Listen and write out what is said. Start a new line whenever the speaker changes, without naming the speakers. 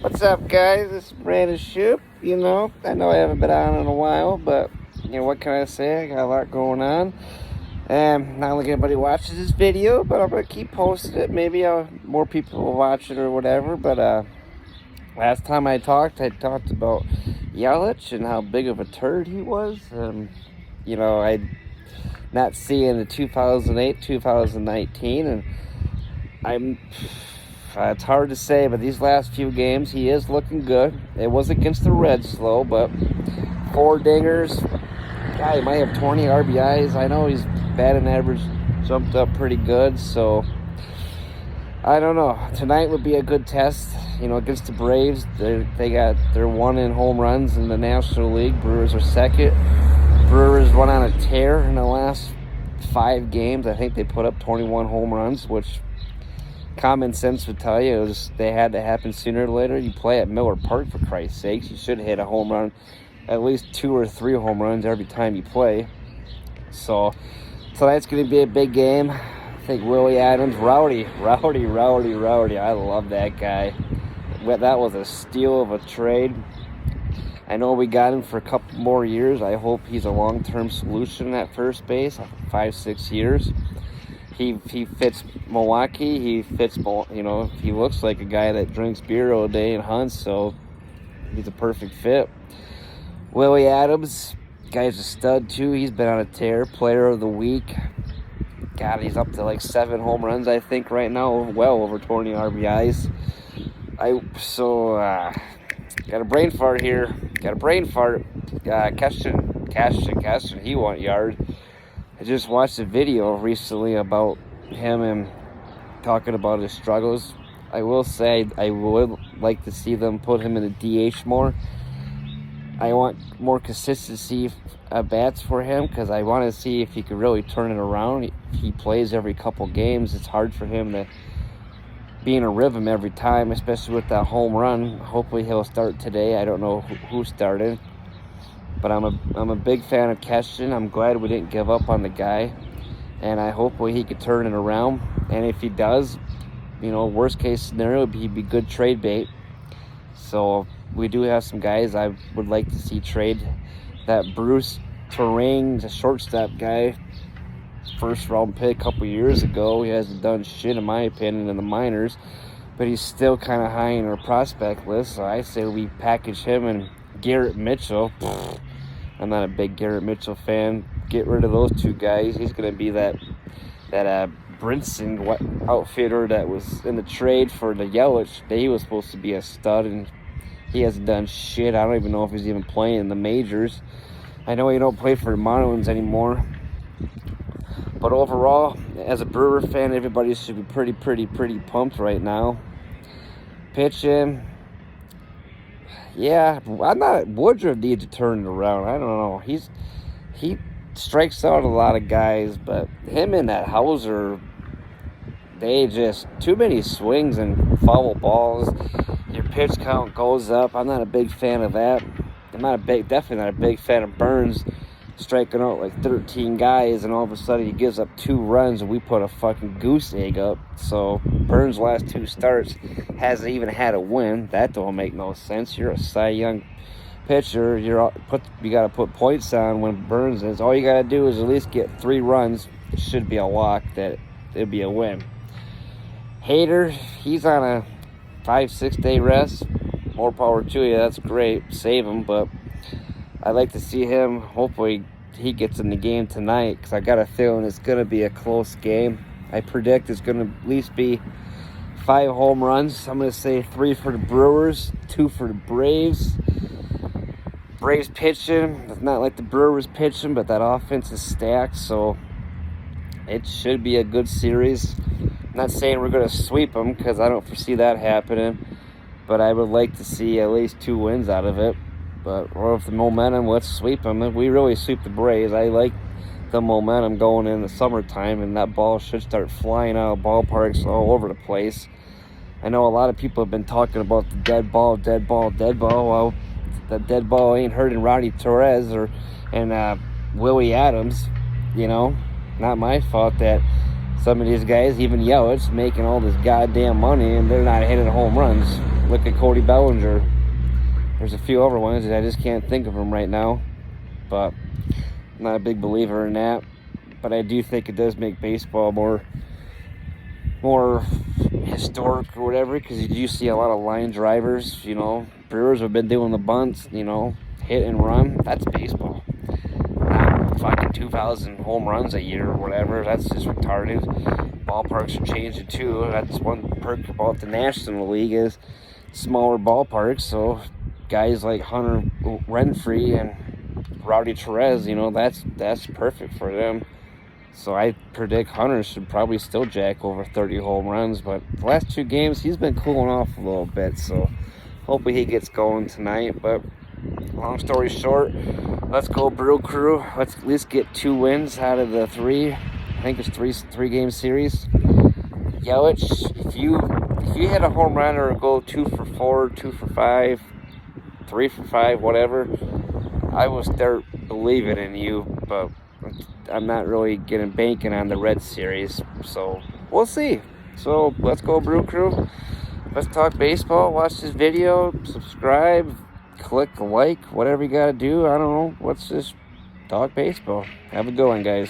What's up, guys? This is Brandon Shoop. I know I haven't been on in a while, but what can I say? I got a lot going on. And not like anybody watches this video, but I'm gonna keep posting it. Maybe more people will watch it or whatever. But last time I talked about Yelich and how big of a turd he was. I not seeing the 2008, 2019, and it's hard to say, but these last few games, he is looking good. It was against the Reds, though, but 4 dingers. God, he might have 20 RBIs. I know his batting average jumped up pretty good, so I don't know. Tonight would be a good test, against the Braves. They're 1 in home runs in the National League. Brewers are second. Brewers went on a tear in the last 5 games. I think they put up 21 home runs, which common sense would tell you they had to happen sooner or later. You play at Miller Park, for Christ's sakes. You should hit a home run, at least 2 or 3 home runs every time you play. So tonight's going to be a big game. I think Willie Adams, Rowdy. I love that guy. That was a steal of a trade. I know we got him for a couple more years. I hope he's a long-term solution at first base, 5-6 years. He fits Milwaukee. He fits, he looks like a guy that drinks beer all day and hunts, so he's a perfect fit. Willie Adams, guy's a stud too. He's been on a tear. Player of the week. God, he's up to like 7 home runs, I think, right now. Well over 20 RBIs. Got a brain fart here. Cashin, he went yard. I just watched a video recently about him and talking about his struggles. I will say I would like to see them put him in the DH more. I want more consistency at bats for him because I want to see if he could really turn it around. If he plays every couple games, it's hard for him to be in a rhythm every time, especially with that home run. Hopefully he'll start today. I don't know who started. But I'm a big fan of Keston. I'm glad we didn't give up on the guy. And I hope he could turn it around. And if he does, worst case scenario, he'd be good trade bait. So we do have some guys I would like to see trade. That Bruce Terrain, the shortstop guy, first round pick a couple years ago. He hasn't done shit, in my opinion, in the minors. But he's still kind of high in our prospect list. So I say we package him and Garrett Mitchell. I'm not a big Garrett Mitchell fan. Get rid of those 2 guys. He's going to be that Brinson outfitter that was in the trade for the Yelich. He was supposed to be a stud, and he hasn't done shit. I don't even know if he's even playing in the majors. I know he don't play for the Marlins anymore. But overall, as a Brewer fan, everybody should be pretty pumped right now. Pitching. Yeah, Woodruff needs to turn it around. I don't know. He strikes out a lot of guys, but him and that Hauser, they just too many swings and foul balls. Your pitch count goes up. I'm not a big fan of that. Definitely not a big fan of Burns striking out like 13 guys, and all of a sudden he gives up 2 runs, and we put a fucking goose egg up. So Burns' last 2 starts hasn't even had a win. That don't make no sense. You're a Cy Young pitcher. You got to put points on when Burns is. All you got to do is at least get 3 runs. It should be a lock that it'd be a win. Hader, he's on a 5-6 day rest. More power to you. That's great. Save him, but I'd like to see him. Hopefully he gets in the game tonight because I got a feeling it's going to be a close game. I predict it's going to at least be 5 home runs. I'm going to say 3 for the Brewers, 2 for the Braves. Braves pitching. It's not like the Brewers pitching, but that offense is stacked, so it should be a good series. I'm not saying we're going to sweep them because I don't foresee that happening, but I would like to see at least 2 wins out of it. But with the momentum, let's sweep them. If we really sweep the Braves, I like the momentum going in the summertime, and that ball should start flying out of ballparks all over the place. I know a lot of people have been talking about the dead ball. Well, the dead ball ain't hurting Roddy Torres and Willie Adams. Not my fault that some of these guys, even Yelich, making all this goddamn money and they're not hitting home runs. look at Cody Bellinger. There's a few other ones that I just can't think of them right now, but I'm not a big believer in that. But I do think it does make baseball more historic or whatever, because you do see a lot of line drivers. Brewers have been doing the bunts, hit and run. That's baseball. Not fucking 2,000 home runs a year or whatever. That's just retarded. Ballparks are changing too. That's one perk about the National League is smaller ballparks. So guys like Hunter Renfree and Rowdy Therese, that's perfect for them. So I predict Hunter should probably still jack over 30 home runs. But the last 2 games, he's been cooling off a little bit. So hopefully he gets going tonight. But long story short, let's go Brew Crew. Let's at least get 2 wins out of the 3. I think it's 3-game series. Yelich, if you hit a home run or go 2 for 4, 2 for 5, 3 for 5, whatever, I will start believing in you. But I'm not really banking on the Red Series, so we'll see. So let's go Brew Crew. Let's talk baseball. Watch this video, subscribe, click like, whatever you gotta do. I don't know. Let's just talk baseball. Have a good one, guys.